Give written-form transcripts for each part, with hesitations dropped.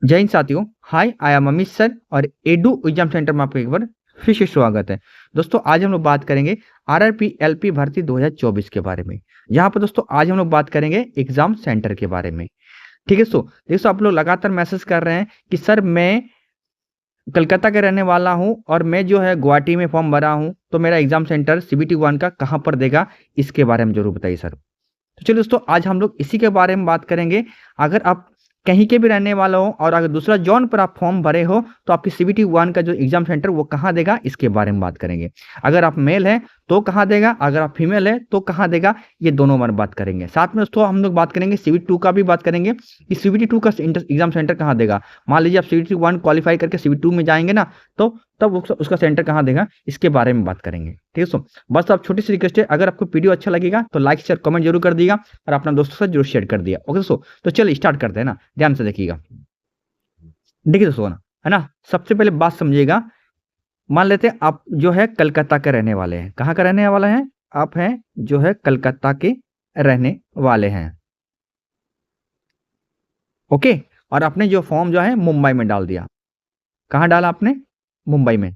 जय हिंद साथियों। हाय, I am Amit sir और एडू एग्जाम सेंटर में आपका एक बार फिर से स्वागत है। दोस्तों आज हम लोग बात करेंगे आरआरपी एलपी भर्ती 2024 के बारे में। यहाँ पर दोस्तों आज हम लोग बात करेंगे एग्जाम सेंटर के बारे में। ठीक है दोस्तों आप लोग लगातार मैसेज कर रहे हैं कि सर मैं कलकत्ता का रहने वाला हूँ और मैं जो है गुवाहाटी में फॉर्म भरा हूँ, तो मेरा एग्जाम सेंटर सीबीटी 1 का कहाँ पर देगा, इसके बारे में जरूर बताइए सर। तो चलिए दोस्तों आज हम लोग इसी के बारे में बात करेंगे। अगर आप कहीं के भी रहने वाला हो और अगर दूसरा जोन पर आप फॉर्म भरे हो तो आपकी सीबीटी 1 का जो एग्जाम सेंटर वो कहाँ देगा, इसके बारे में बात करेंगे। अगर आप मेल है तो कहाँ देगा, अगर आप फीमेल है तो कहाँ देगा, ये दोनों बार बात करेंगे। साथ में दोस्तों हम लोग बात करेंगे सीबीटी 2 का भी बात करेंगे कि सीबीटी 2 का एग्जाम सेंटर कहाँ देगा। मान लीजिए आप सीबीटी 1 क्वालिफाई करके सीबीटी 2 में जाएंगे ना, तो तब उसका सेंटर कहाँ देगा, इसके बारे में बात करेंगे। ठीक है बस आप छोटी सी रिक्वेस्ट है, अगर आपको वीडियो अच्छा लगेगा तो लाइक शेयर कमेंट जरूर कर दिएगा और अपना दोस्तों से जरूर शेयर कर दिया। ओके दोस्तों, तो चलिए स्टार्ट करते हैं ना, ध्यान से देखिएगा। देखिए दोस्तों ना, है ना, सबसे पहले बात समझिएगा। मान लेते हैं आप जो है कलकत्ता के रहने वाले हैं। कहाँ का रहने वाला है आप? हैं जो है कलकत्ता के रहने वाले हैं। ओके, और आपने जो फॉर्म जो है मुंबई में डाल दिया। कहाँ डाला आपने? मुंबई में।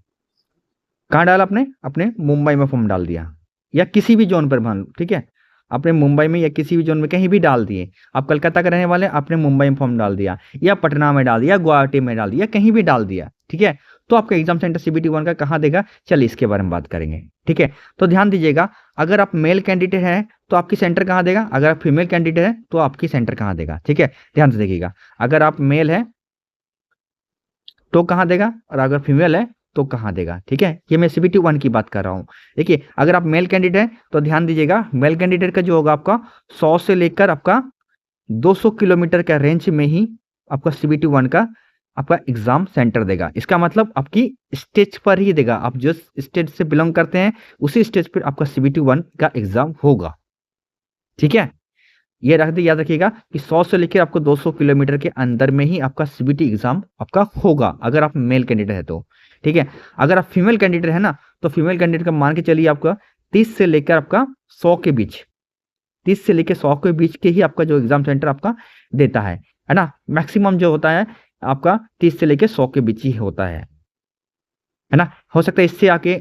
कहाँ डाला आपने? अपने मुंबई में फॉर्म डाल दिया या किसी भी जोन पर मान लो। ठीक है, आपने मुंबई में या किसी भी जोन में कहीं भी डाल दिए। आप कलकत्ता के रहने वाले, आपने मुंबई में फॉर्म डाल दिया या पटना में डाल दिया, गुवाहाटी में डाल दिया, कहीं भी डाल दिया। ठीक है, तो आपका एग्जाम सेंटर सीबीटी 1 का कहाँ देगा, चलिए इसके बारे में बात करेंगे। ठीक है, तो ध्यान दीजिएगा, अगर आप मेल कैंडिडेट हैं तो आपकी सेंटर कहाँ देगा, अगर आप फीमेल कैंडिडेट है तो आपकी सेंटर कहाँ देगा। ठीक है, ध्यान से देखिएगा, अगर आप मेल है तो कहाँ देगा और अगर फीमेल है तो कहाँ देगा। ठीक है, ये मैं सीबीटी 1 की बात कर रहा हूँ। देखिए अगर आप मेल कैंडिडेट हैं तो ध्यान दीजिएगा, मेल कैंडिडेट का जो होगा आपका 100 से लेकर आपका 200 किलोमीटर का रेंज में ही आपका सीबीटी 1 का आपका एग्जाम सेंटर देगा। इसका मतलब आपकी स्टेज पर ही देगा, आप जिस स्टेज से बिलोंग करते हैं उसी स्टेज पर आपका सीबीटी 1 का एग्जाम होगा। ठीक है, ये रख दे, याद रखिएगा कि 100 से लेकर आपको 200 किलोमीटर के अंदर में ही आपका सीबीटी एग्जाम आपका होगा, अगर आप मेल कैंडिडेट है तो। ठीक है, अगर आप फीमेल कैंडिडेट है ना, तो फीमेल कैंडिडेट का मान के चलिए आपका 30 से लेकर आपका 100 के बीच, 30 से लेकर 100 के बीच के ही आपका जो एग्जाम सेंटर आपका देता है ना। मैक्सिमम जो होता है आपका 30 से लेकर 100 के बीच ही होता है ना। हो सकता है इससे आगे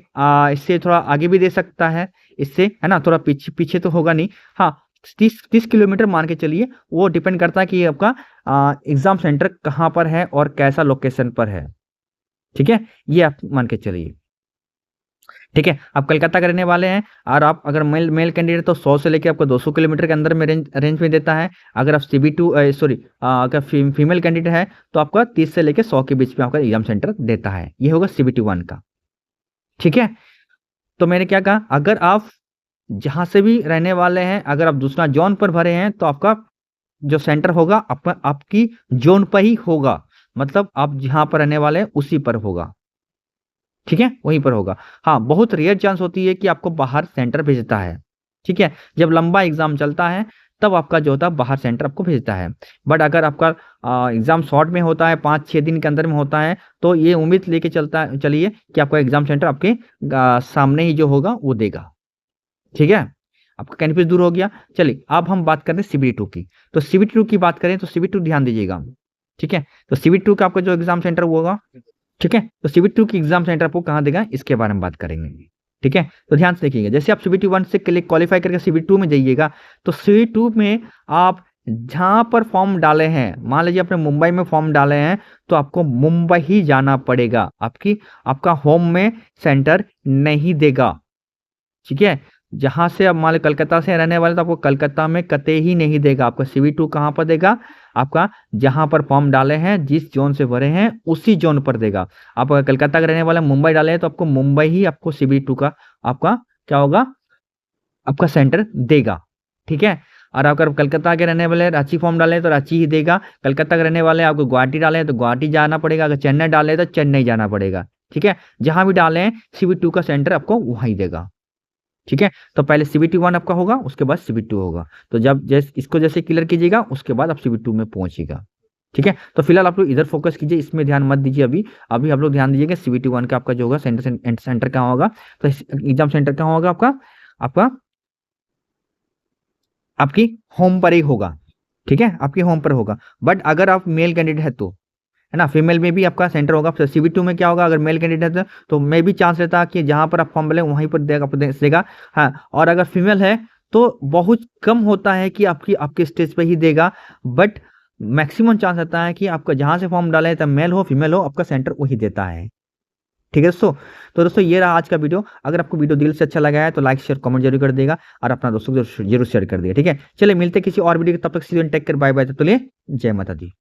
इससे थोड़ा आगे भी दे सकता है, इससे है ना थोड़ा पीछे पीछे तो होगा नहीं। हाँ, 30 किलोमीटर मान के चलिए, वो डिपेंड करता है कि आपका एग्जाम सेंटर कहाँ पर है और कैसा लोकेशन पर है। ठीक है, ये आप मान के चलिए। ठीक है, आप कलकत्ता के रहने वाले हैं और आप अगर मेल मेल कैंडिडेट तो 100 से लेकर आपको 200 किलोमीटर के अंदर में रेंज में देता है। अगर आप सीबी 2 सॉरी अगर फीमेल कैंडिडेट है तो आपका 30 से लेकर 100 के बीच में आपका एग्जाम सेंटर देता है। ये होगा सीबीटी 1 का। ठीक है, तो मैंने क्या कहा, अगर आप जहां से भी रहने वाले हैं, अगर आप दूसरा जोन पर भरे हैं तो आपका जो सेंटर होगा आपकी जोन पर ही होगा, मतलब आप जहां पर रहने वाले हैं उसी पर होगा। ठीक है, वहीं पर होगा। हाँ, बहुत रेयर चांस होती है कि आपको बाहर सेंटर भेजता है। ठीक है, जब लंबा एग्जाम चलता है तब आपका जो होता है बाहर सेंटर आपको भेजता है। बट अगर आपका एग्जाम शॉर्ट में होता है, 5-6 दिन के अंदर में होता है, तो ये उम्मीद लेके चलिए कि आपका एग्जाम सेंटर आपके सामने ही जो होगा वो देगा। ठीक है, आपका कन्फ्यूज दूर हो गया। चलिए अब हम बात करते हैं सीबीटी 2 की। तो सीबीटी 2 की बात करें तो सीबीटी 2 ध्यान दीजिएगा। ठीक है, तो सीबीटी 2 का आपका जो एग्जाम सेंटर वो होगा। ठीक है, तो सीबीटी 2 की एग्जाम सेंटर आपको कहाँ देगा, इसके बारे में बात करेंगे। ठीक है, तो ध्यान से देखिएगा, जैसे आप सीबीटी 1 से क्वालिफाई करके सीबीटी 2 में जाइएगा, तो सीबीटी 2 में आप जहां पर फॉर्म डाले हैं, मान लीजिए आपने मुंबई में फॉर्म डाले हैं, तो आपको मुंबई ही जाना पड़ेगा। आपका होम में सेंटर नहीं देगा। ठीक है, जहां से आप मान लो कलकत्ता से रहने वाले तो आपको कलकत्ता में कतई ही नहीं देगा। आपका सीबीटी 2 कहाँ पर देगा, आपका जहां पर फॉर्म डाले हैं, जिस जोन से भरे हैं उसी जोन पर देगा। आप अगर कलकत्ता के रहने वाले मुंबई डाले हैं तो आपको मुंबई ही आपको सीबीटी 2 का आपका क्या होगा, आपका सेंटर देगा। ठीक है, और अगर कलकत्ता के रहने वाले रांची फॉर्म डाले हैं तो रांची ही देगा। कलकत्ता के रहने वाले आपको गुवाहाटी डाले हैं तो गुवाहाटी जाना पड़ेगा। अगर चेन्नई डाले हैं तो चेन्नई जाना पड़ेगा। ठीक है, जहां भी डाले हैं सीबीटी 2 का सेंटर आपको वहीं देगा। ठीक है, तो पहले सीबीटी 1 आपका होगा, उसके बाद सीबीटी 2 होगा। तो जब इसको जैसे क्लियर कीजिएगा उसके बाद आप सीबीटी 2 में पहुंचिएगा। ठीक है, तो फिलहाल आप लोग इधर फोकस कीजिए, इसमें ध्यान मत दीजिए अभी। अभी आप लोग ध्यान दीजिएगा सीबीटी 1 का आपका जो होगा सेंटर कहाँ होगा, तो एग्जाम सेंटर कहाँ होगा आपका, आपका आपकी होम पर ही होगा। ठीक है, आपकी होम पर होगा। बट अगर आप मेल कैंडिडेट है तो है ना। फीमेल में भी आपका सेंटर होगा। CV2 में क्या होगा, अगर मेल कैंडिडेट है तो मे भी चांस रहता है कि जहाँ पर आप फॉर्म भरें वहीं पर देगा। हाँ, और अगर फीमेल है तो बहुत कम होता है कि आपके स्टेज पे ही देगा, बट मैक्सिमम चांस रहता है कि आपका जहाँ से फॉर्म डाले, तब मेल हो फीमेल हो, आपका सेंटर वही देता है। ठीक है दोस्तों। तो दोस्तों ये रहा आज का वीडियो। अगर आपको वीडियो दिल से अच्छा लगा है तो लाइक शेयर कमेंट जरूर कर देगा और अपना दोस्तों को जरूर शेयर कर दिया। ठीक है, चलिए मिलते किसी और वीडियो, तब तक टेक केयर, बाय बाय। तो चलिए, जय माता दी।